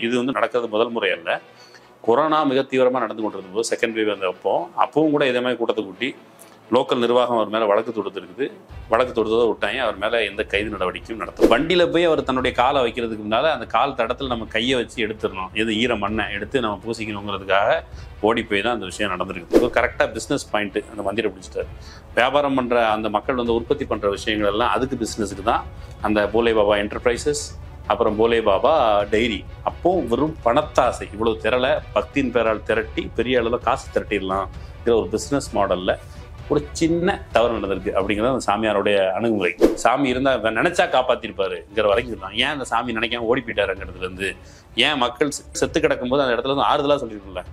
இது வந்து நடக்கிறது முதல் முறை அல்ல. கொரோனா மிக தீவிரமாக நடந்து கொண்டிருந்த போது செகண்ட் வேவ் அப்பவும் கூட இதே மாதிரி கூட்டத்தை கூட்டி லோக்கல் நிர்வாகம் அவர் மேலே வழக்கு தொடுத்துருக்குது. வழக்கு தொடுத்ததை விட்டாங்க. அவர் மேலே எந்த கைது நடவடிக்கையும் நடத்தும். வண்டியில் போய் அவர் தன்னுடைய காலை வைக்கிறதுக்கு முன்னால் அந்த கால் தடத்தில் நம்ம கையை வச்சு எடுத்துடணும். ஈர மண்ணை எடுத்து நம்ம பூசிக்கணுங்கிறதுக்காக ஓடி போய் தான் அந்த விஷயம் நடந்திருக்கு. கரெக்டாக பிஸ்னஸ் பாயிண்ட்டு அந்த மந்திரை பிடிச்சிட்டாரு. வியாபாரம் பண்ணுற அந்த மக்கள் வந்து உற்பத்தி பண்ணுற விஷயங்கள் எல்லாம் அதுக்கு பிஸ்னஸுக்கு தான். அந்த போலே பாபா என்டர்பிரைசஸ், அப்புறம் போலே பாபா டைரி. அப்போ வெறும் பணத்தாசை, இவ்வளவு திரளை பக்தியின் பேரால் திரட்டி பெரிய அளவில் காசு திரட்டிடலாம்ங்கிற ஒரு பிஸ்னஸ் மாடலில் ஒரு சின்ன தவறு நடந்திருக்கு அப்படிங்கிறது அந்த சாமியாருடைய அணுகுமுறை. சாமி இருந்தால் நினைச்சா காப்பாற்றிருப்பாருங்கிற வரைக்கும் இருந்தான். ஏன் அந்த சாமி நினைக்காம ஓடி போயிட்டாருங்கிறதுலேருந்து, ஏன் மக்கள் செத்து கிடக்கும்போது அந்த இடத்துல வந்து ஆறுதலாக சொல்லியிருக்கும்ல,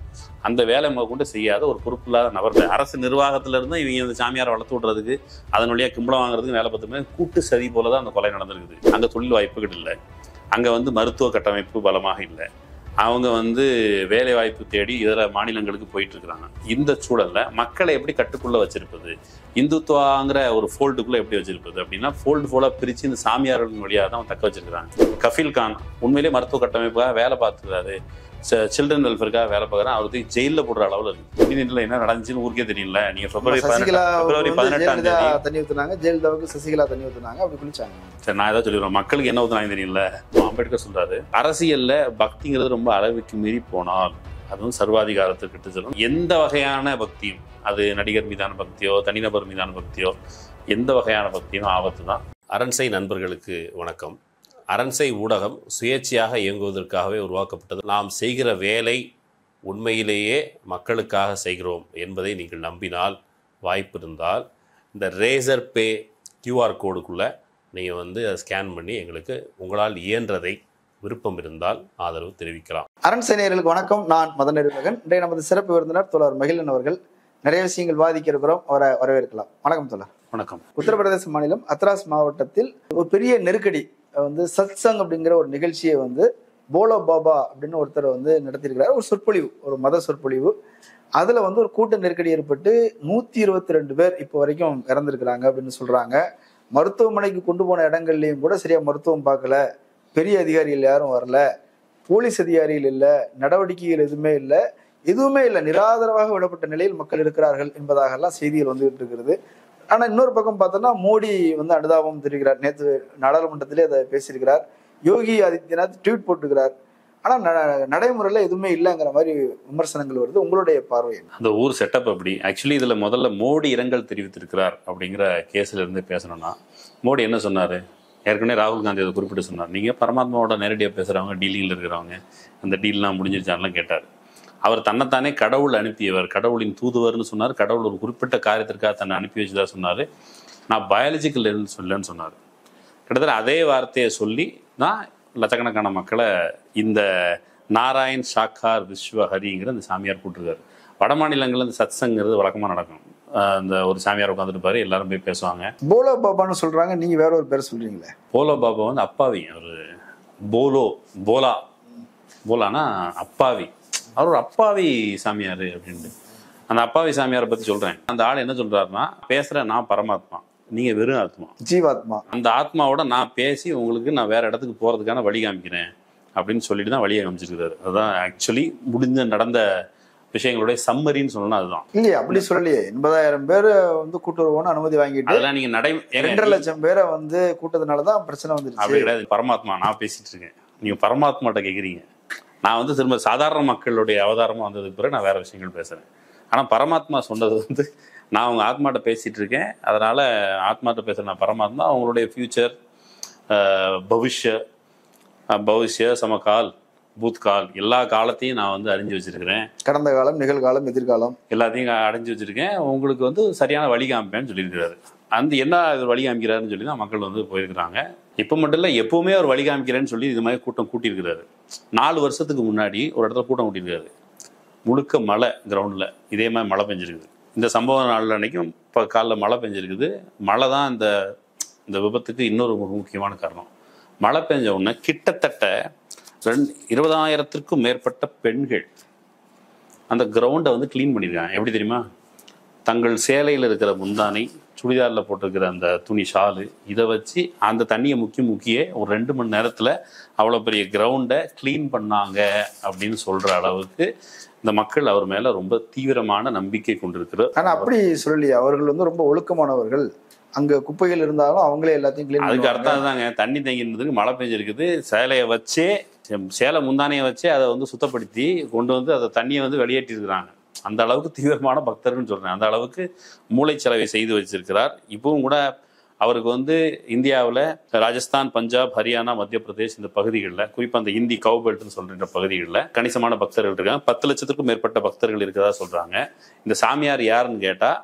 அந்த வேலை கொண்டு செய்யாத ஒரு பொறுப்பில்லாத நபர்கள். அரசு நிர்வாகத்திலிருந்து இவங்க அந்த சாமியாரை வளர்த்து விடுறதுக்கு, அதன் வழியாக கிம்பளம் வாங்குறதுக்கு வேலை பார்த்துமே கூட்டு சதி போல தான் அந்த கொலை நடந்திருக்குது. அங்கே தொழில் வாய்ப்புகள் இல்லை, அங்கே வந்து மருத்துவ கட்டமைப்பு பலமாக இல்லை, அவங்க வந்து வேலை வாய்ப்பு தேடி இதர மாநிலங்களுக்கு போயிட்டு இருக்கிறாங்க. இந்த சூழல்ல மக்களை எப்படி கட்டுக்குள்ள வச்சிருப்பது, இந்துத்துவாங்கிற ஒரு ஃபோல்டுக்குள்ள எப்படி வச்சிருப்பது அப்படின்னா, ஃபோல்டா பிரிச்சு இந்த சாமியார்கள் வழியாக தான் தக்க வச்சிருக்கிறாங்க. கஃபீல் கான் உண்மையிலேயே மருத்துவ கட்டமைப்புக்காக வேலை பார்த்துக்கிறாரு, சில்ட்ரன் வெல்ஃபேருக்காக வேலை பார்க்குறேன். அவருக்கு ஜெயிலில் போடுற அளவில் இருக்கு. நீதிநிலை என்ன நடந்துச்சுன்னு ஊருக்கே தெரியல. நீங்க பிப்ரவரி 18 தண்ணி ஊத்துனாங்க, ஜெயலலிதாவுக்கு சசிகலா தண்ணி ஊத்துனாங்க, அப்படி குளிச்சாங்க. சரி, நான் ஏதாவது சொல்லிடுறேன். மக்களுக்கு என்ன ஊத்துனாங்க தெரியல. அம்பேத்கர் சொல்றாரு, அரசியல்ல பக்திங்கிறது ரொம்ப அளவுக்கு மீறி போனால் அதுவும் சர்வாதிகாரத்துக்கு கிட்ட செல்லும். எந்த வகையான பக்தியும், அது நடிகர் மீதான பக்தியோ தனிநபர் மீதான பக்தியோ, எந்த வகையான பக்தியும் ஆபத்து தான். அரண்சை நண்பர்களுக்கு வணக்கம். அரண்சை ஊடகம் சுயேட்சையாக இயங்குவதற்காகவே உருவாக்கப்பட்டது. நாம் செய்கிற வேலை உண்மையிலேயே மக்களுக்காக செய்கிறோம் என்பதை நீங்கள் நம்பினால், வாய்ப்பு இருந்தால் இந்த ரேசர் பே கியூஆர் கோடுக்குள்ளே நீங்கள் வந்து அதை ஸ்கேன் பண்ணி எங்களுக்கு உங்களால் இயன்றதை விருப்பம் இருந்தால் ஆதரவு தெரிவிக்கலாம். அரண்சை நேயர்களுக்கு வணக்கம். நான் மதன் நெடுமகன். இன்றைய நமது சிறப்பு விருந்தினர் தோழர் மகிழன் அவர்கள். நிறைய விஷயங்கள் வாதிக்க இருக்கிறோம், அவரை வரவேற்கலாம். வணக்கம் தோழர். வணக்கம். உத்தரப்பிரதேச மாநிலம் அத்ராஸ் மாவட்டத்தில் ஒரு பெரிய நெருக்கடி வந்து சத்சங் அப்படிங்கிற ஒரு நிகழ்ச்சியை வந்து போலோ பாபா அப்படின்னு ஒருத்தர் வந்து நடத்தியிருக்கிறார். ஒரு சொற்பொழிவு, ஒரு மத சொற்பொழிவு. அதுல வந்து ஒரு கூட்ட நெருக்கடி ஏற்பட்டு 122 பேர் இப்போ வரைக்கும் இறந்துருக்கிறாங்க அப்படின்னு சொல்றாங்க. மருத்துவமனைக்கு கொண்டு போன இடங்கள்லையும் கூட சரியா மருத்துவம் பார்க்கல, பெரிய அதிகாரிகள் யாரும் வரல, போலீஸ் அதிகாரிகள் இல்லை, நடவடிக்கைகள் எதுவுமே இல்லை, நிராதரவாக விடப்பட்ட நிலையில் மக்கள் இருக்கிறார்கள் என்பதாக எல்லாம் செய்திகள் வந்துகிட்டு இருக்கிறது. ஆனா இன்னொரு பக்கம் பார்த்தோம்னா மோடி வந்து அனுதாபம் தெரிவிக்கிறார். நேற்று நாடாளுமன்றத்திலே அதை பேசியிருக்கிறார். யோகி ஆதித்யநாத் ட்வீட் போட்டுக்கிறார். ஆனா நடைமுறையில எதுவுமே இல்லைங்கிற மாதிரி விமர்சனங்கள் வருது. உங்களுடைய பார்வை? அந்த ஊர் செட்டப் அப்படி. ஆக்சுவலி இதுல முதல்ல மோடி இரங்கல் தெரிவித்திருக்கிறார் அப்படிங்கிற கேஸ்ல இருந்து பேசணும்னா, மோடி என்ன சொன்னாரு? ஏற்கனவே ராகுல் காந்தி அதை குறிப்பிட்டு சொன்னார். நீங்க பரமாத்மாவோட நேரடியாக பேசுறவங்க, டீலிங்கில் இருக்கிறவங்க, அந்த டீல்லாம் முடிஞ்சிருச்சான்லாம் கேட்டார். அவர் தன்னைத்தானே கடவுள் அனுப்பியவர், கடவுளின் தூதுவர்னு சொன்னார். கடவுள் ஒரு குறிப்பிட்ட காரியத்திற்காக தன்னை அனுப்பி வச்சுதான் சொன்னார். நான் பயாலஜிக்கல் சொல்லலன்னு சொன்னார். கிட்டத்தட்ட அதே வார்த்தையை சொல்லி தான் லட்சக்கணக்கான மக்களை இந்த நாராயண் சாக்கார் விஸ்வஹரிங்கிற இந்த சாமியார் கூட்டிருக்காரு. வட மாநிலங்களில் இந்த சத்சங்கிறது வழக்கமாக நடக்கும். இந்த ஒரு சாமியார் உட்காந்துருப்பாரு, எல்லாரும் போய் பேசுவாங்க. போலோ பாபான்னு சொல்றாங்க, நீங்க வேற ஒரு பேர் சொல்றீங்களே. போலோ பாபா வந்து அப்பாவி. அவர் போலானா அப்பாவி. அவர் ஒரு அப்பாவி சாமியார் அப்படின்ட்டு. அந்த அப்பாவி சாமியாரை பற்றி சொல்கிறேன். அந்த ஆள் என்ன சொல்கிறாருன்னா, பேசுகிறேன் நான் பரமாத்மா, நீங்கள் வெறும் ஆத்மா, ஜீவாத்மா. அந்த ஆத்மாவோட நான் பேசி உங்களுக்கு நான் வேறு இடத்துக்கு போகிறதுக்கான வழி காமிக்கிறேன் அப்படின்னு சொல்லிட்டு தான் வழியை காமிச்சிருக்காரு. அதுதான் ஆக்சுவலி நடந்த விஷயங்களுடைய சம்மரின்னு சொல்லணும். அதுதான் இல்லையா? அப்படி சொல்லலையே. 80,000 பேர் வந்து கூட்டுறவுன்னு அனுமதி வாங்கிட்டு அதெல்லாம் நீங்கள் 2.5 லட்சம் பேரை வந்து கூட்டத்தினாலதான் பிரச்சனை வந்துருச்சு. அப்படி கிடையாது. பரமாத்மா நான் பேசிட்டு இருக்கேன், நீங்கள் பரமாத்மாட்ட கேட்குறீங்க. நான் வந்து திரும்ப சாதாரண மக்களுடைய அவதாரமாக வந்ததுக்கு பிறகு நான் வேறு விஷயங்கள் பேசுகிறேன். ஆனால் பரமாத்மா சொன்னது வந்து நான் அவங்க ஆத்மாட்ட பேசிகிட்டு இருக்கேன், அதனால் ஆத்மாட்ட பேசுகிற நான் பரமாத்மா. அவங்களுடைய ஃப்யூச்சர், பவிஷ்ய சமகால், பூத்கால், எல்லா காலத்தையும் நான் வந்து அறிஞ்சு வச்சுருக்கிறேன். கடந்த காலம், நிகழ்காலம், எதிர்காலம் எல்லாத்தையும் அடைஞ்சு வச்சுருக்கேன். உங்களுக்கு வந்து சரியான வழி காமிப்பேன்னு சொல்லியிருக்கிறாரு. அந்த என்ன வழி காமிக்கிறாருன்னு சொல்லி தான் மக்கள் வந்து போயிருக்கிறாங்க. இப்போ மட்டும் இல்லை, எப்பவுமே அவர் வழி காமிக்கிறேன்னு சொல்லி இது மாதிரி கூட்டம் கூட்டியிருக்கிறாரு. 4 வருஷத்துக்கு முன்னாடி ஒரு இடத்துல கூட்டம் கூட்டியிருக்காரு. முழுக்க மழை, கிரவுண்டில் இதே மாதிரி மழை பெஞ்சிருக்குது. இந்த சம்பவ நாள் அன்னைக்கும் இப்போ காலைல மழை பெஞ்சிருக்குது. மழை தான் இந்த விபத்துக்கு இன்னொரு முக்கியமான காரணம். மழை பெஞ்ச உடனே கிட்டத்தட்ட 20,000த்திற்கும் மேற்பட்ட பெண்கள் அந்த கிரவுண்டை வந்து கிளீன் பண்ணியிருக்காங்க. எப்படி தெரியுமா? தங்கள் சேலையில் இருக்கிற முந்தானை, சுடிதாரில் போட்டிருக்கிற அந்த துணி ஷாலு, இதை வச்சு அந்த தண்ணியை முக்கிய ஒரு 2 மணி நேரத்தில் அவ்வளோ பெரிய கிரவுண்டை க்ளீன் பண்ணாங்க அப்படின்னு சொல்கிற அளவுக்கு இந்த மக்கள் அவர் மேலே ரொம்ப தீவிரமான நம்பிக்கை கொண்டிருக்கிறார். ஆனால் அப்படி சொல்லலையே, அவர்கள் வந்து ரொம்ப ஒழுக்கமானவர்கள், அங்கே குப்பைகள் இருந்தாலும் அவங்களே எல்லாத்தையும் க்ளீன். அதுக்கு அர்த்தம் தாங்க, தண்ணி தேங்கினதுக்கு மழை பெஞ்சிருக்குது, சேலையை வச்சே சேலை முந்தானையை வச்சே அதை வந்து சுத்தப்படுத்தி கொண்டு வந்து அதை தண்ணியை வந்து வெளியேற்றிருக்கிறாங்க. அந்த அளவுக்கு தீவிரமான பக்தர்கள்னு சொல்கிறேன். அந்த அளவுக்கு மூளைச்சலவை செய்து வச்சிருக்கிறார். இப்பவும் கூட அவருக்கு வந்து இந்தியாவில் ராஜஸ்தான், பஞ்சாப், ஹரியானா, மத்திய பிரதேஷ் இந்த பகுதிகளில், குறிப்பாக அந்த இந்தி கவுபெல்ட்னு சொல்கிற பகுதிகளில் கணிசமான பக்தர்கள் இருக்காங்க. 10 லட்சத்துக்கும் மேற்பட்ட பக்தர்கள் இருக்கிறதா சொல்கிறாங்க. இந்த சாமியார் யாருன்னு கேட்டால்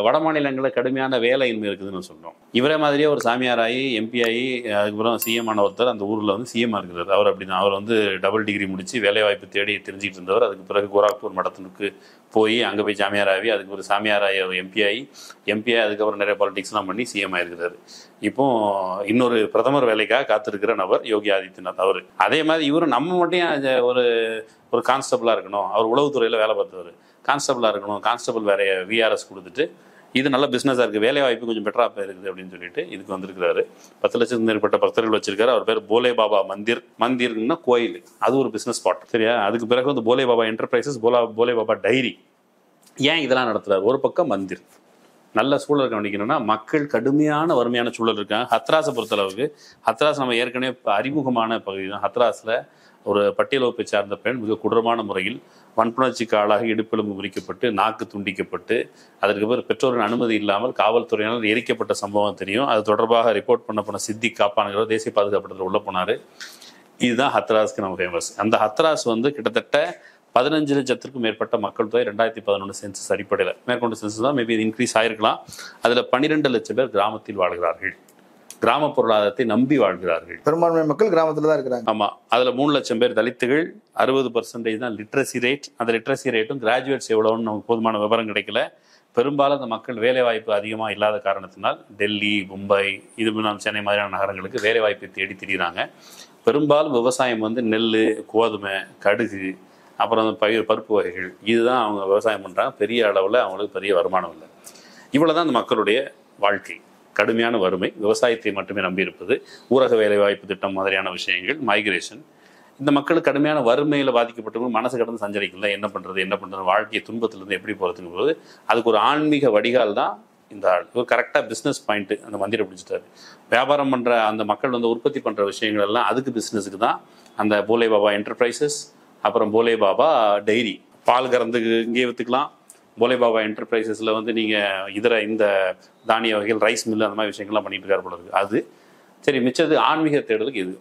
வட மாநிலங்களில் கடுமையான வேலையின்மை இருக்குதுன்னு சொல்கிறோம். இவரே மாதிரியே ஒரு சாமியாராகி எம்பி ஆகி அதுக்கப்புறம் சிஎம் ஆன ஒருத்தர் அந்த ஊரில் வந்து சிஎம் இருக்கிறார். அவர் அப்படி தான். அவர் வந்து டபுள் டிகிரி முடித்து வேலைவாய்ப்பு தேடி தெரிஞ்சுக்கிட்டு இருந்தவர். அதுக்கு பிறகு கோராக்பூர் மடத்தினுக்கு போய் அங்கே போய் சாமியாராகி அதுக்கு ஒரு சாமியாராகி ஒரு எம்பி ஆகி அதுக்கப்புறம் நிறைய பாலிடிக்ஸ்லாம் பண்ணி சிஎம் ஆகிருக்கிறாரு. இப்போ இன்னொரு பிரதமர் வேலைக்காக காத்திருக்கிற நபர் யோகி ஆதித்யநாத் அவர். அதே மாதிரி இவரும் நம்ம மட்டும் ஒரு கான்ஸ்டபிளாக இருக்கணும், அவர் உளவுத்துறையில் வேலை பார்த்தவர், கான்ஸ்டபிளாக இருக்கணும், கான்ஸ்டபிள் வேறைய விஆர்எஸ் கொடுத்துட்டு இது நல்ல பிஸ்னஸாக இருக்குது, வேலை வாய்ப்பு கொஞ்சம் பெட்டராக இருக்குது அப்படின்னு சொல்லிட்டு இதுக்கு வந்திருக்கிறாரு. 10 லட்சத்துக்கு மேற்பட்ட பக்தர்கள் வச்சிருக்காரு. அவர் பேர் போலே பாபா மந்திர்னா கோயில், அது ஒரு பிஸ்னஸ் ஸ்பாட் சரியா. அதுக்கு பிறகு வந்து போலே பாபா என்டர்பிரைசஸ், போலே பாபா டைரி. ஏன் இதெல்லாம் நடத்துறாரு? ஒரு பக்கம் மந்திர் நல்ல சூழல் கவனிக்கணும்னா, மக்கள் கடுமையான வறுமையான சூழல் இருக்காங்க. ஹத்ராஸை பொறுத்தளவுக்கு, ஹத்ராஸ் நம்ம ஏற்கனவே அறிமுகமான பகுதி தான். ஹத்ராஸில் ஒரு பட்டியல் வகுப்பை சார்ந்த பெண் மிக கொடூரமான முறையில் வன்புணர்ச்சிக்கு ஆளாகி இடுப்பெலும்பு முறிக்கப்பட்டு நாக்கு துண்டிக்கப்பட்டு அதற்கு பிறகு பெற்றோரின் அனுமதி இல்லாமல் காவல்துறையினால் எரிக்கப்பட்ட சம்பவம் தெரியும். அது தொடர்பாக ரிப்போர்ட் பண்ண சித்திக் காப்பானுங்கிற தேசிய பாதுகாப்பு உள்ள போனார். இதுதான் ஹத்ராஸ்க்கு நம்ம ஃபேமஸ். அந்த ஹத்ராஸ் வந்து கிட்டத்தட்ட 15 லட்சத்திற்கும் மேற்பட்ட மக்கள் தொகை 2011 சென்சஸ் அடிப்படையில் மேற்கொண்ட சென்சஸ் தான். மேபி இது இன்க்ரீஸ் ஆகிருக்கலாம். அதில் 12 லட்சம் பேர் கிராமத்தில் வாழ்கிறார்கள், கிராம பொருளாதாரத்தை நம்பி வாழ்கிறார்கள். பெரும்பான்மை மக்கள் கிராமத்தில் தான் இருக்கிறாங்க. ஆமாம், அதில் 3 லட்சம் பேர் தலித்துகள், 60% தான் லிட்ரஸி ரேட். அந்த லிட்ரஸி ரேட்டும் கிராஜுவேட்ஸ் எவ்வளோன்னு நமக்கு போதுமான விவரம் கிடைக்கல. பெரும்பாலும் அந்த மக்கள் வேலைவாய்ப்பு அதிகமாக இல்லாத காரணத்தினால் டெல்லி, மும்பை, சென்னை மாதிரியான நகரங்களுக்கு வேலைவாய்ப்பை தேடி திரிகிறாங்க. பெரும்பாலும் விவசாயம் வந்து நெல், கோதுமை, கடுகு, அப்புறம் அந்த பருப்பு வகைகள், இதுதான் அவங்க விவசாயம் பண்ணுறாங்க. பெரிய அளவில் அவங்களுக்கு பெரிய வருமானம் இல்லை. இவ்வளோ தான் அந்த மக்களுடைய வாழ்க்கை. கடுமையான வறுமை, விவசாயத்தை மட்டுமே நம்பியிருப்பது, ஊரக வேலைவாய்ப்பு திட்டம் மாதிரியான விஷயங்கள், மைக்ரேஷன். இந்த மக்களுக்கு கடுமையான வறுமையில் பாதிக்கப்பட்டவங்க மனசு கடந்து சஞ்சரிக்கல. என்ன பண்ணுறது வாழ்க்கையை துன்பத்திலிருந்து எப்படி போகிறதுங்கும் போது அதுக்கு ஒரு ஆன்மீக வடிகால் தான் இந்த ஆள். ஒரு கரெக்டாக பிஸ்னஸ் பாயிண்ட்டு அந்த மந்திரம் பிடிச்சிட்டாரு. வியாபாரம் பண்ணுற அந்த மக்கள் வந்து உற்பத்தி பண்ணுற விஷயங்கள் எல்லாம் அதுக்கு பிஸ்னஸுக்கு தான். அந்த போலே பாபா என்டர்பிரைசஸ், அப்புறம் போலே பாபா டைரி, பால் கறந்து இங்கே விற்றுக்கலாம். போலே பாபா என்டர்பிரைசஸில் வந்து நீங்கள் இந்த தானிய வகைகள், ரைஸ் மில்லு, அந்த மாதிரி விஷயங்கள்லாம் பண்ணிட்டு இருக்காரு போல இருக்குது. அது சரி. மிச்சது ஆன்மீக தேடலுக்கு இது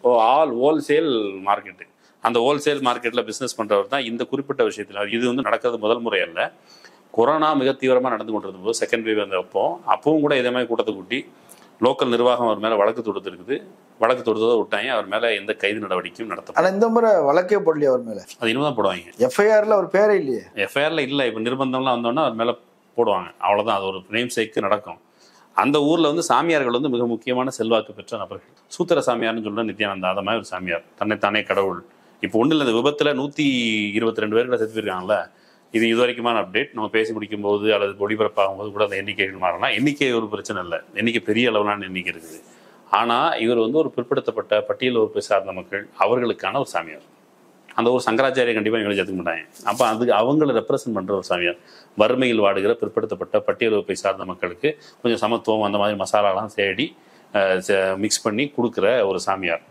ஹோல்சேல் மார்க்கெட்டு. அந்த ஹோல்சேல் மார்க்கெட்டில் பிஸ்னஸ் பண்ணுறவர் தான் இந்த குறிப்பிட்ட விஷயத்தில். இது வந்து நடக்கிறது முதல் முறை அல்ல. கொரோனா மிக தீவிரமாக நடந்து கொண்டிருந்த போது, செகண்ட் வேவ் அப்பவும் கூட இதே மாதிரி கூட்டத்தை கூட்டி லோக்கல் நிர்வாகம் அவர் மேலே வழக்கு தொடுத்துருக்குது. வழக்கு தொடுத்ததை விட்டாங்க. அவர் மேலே எந்த கைது நடவடிக்கையும் நடத்தப்படும். ஆனால் இந்த முறை வழக்கே போடலையே அவர் மேலே. அது இன்னும் தான் போடுவாங்க. எஃப்ஐஆரில் அவர் பேரே இல்லையே. எஃப்ஐஆரில் இல்லை. இப்போ நிர்பந்தம்லாம் வந்தோன்னா அவர் மேலே போடுவாங்க, அவ்வளோதான். அது ஒரு நேம் சேக்கு நடக்கும். அந்த ஊரில் வந்து சாமியார்கள் வந்து மிக முக்கியமான செல்வாக்கு பெற்ற நபர்கள். சூத்திர சாமியார்னு சொல்கிற நித்யானந்தா, அந்த மாதிரி ஒரு சாமியார், தன்னைத்தானே கடவுள். இப்போ ஒன்றும் இல்லை, இந்த விபத்தில் 122 பேர்களை செத்து போயிருக்காங்கல்ல. இது வரைக்குமான அப்டேட். நம்ம பேசி முடிக்கும்போது அல்லது ஒளிபரப்பாகும் போது கூட அந்த எண்ணிக்கைகள் மாறலாம். எண்ணிக்கை ஒரு பிரச்சனை இல்லை, எண்ணிக்கை பெரிய அளவிலான எண்ணிக்கை இருக்குது. ஆனால் இவர் வந்து ஒரு பிற்படுத்தப்பட்ட பட்டியல் வகுப்பை சார்ந்த மக்கள், அவர்களுக்கான ஒரு சாமியார். அந்த ஒரு சங்கராச்சாரியை கண்டிப்பாக எங்களை சேர்த்துக்க மாட்டாங்க. அப்போ அதுக்கு அவங்களை ரெப்ரசன்ட் பண்ணுற ஒரு சாமியார். வறுமையில் வாடுகிற பிற்படுத்தப்பட்ட பட்டியல் வகுப்பை சார்ந்த மக்களுக்கு கொஞ்சம் சமத்துவம், அந்த மாதிரி மசாலாலாம் தேடி மிக்ஸ் பண்ணி கொடுக்குற ஒரு சாமியார்.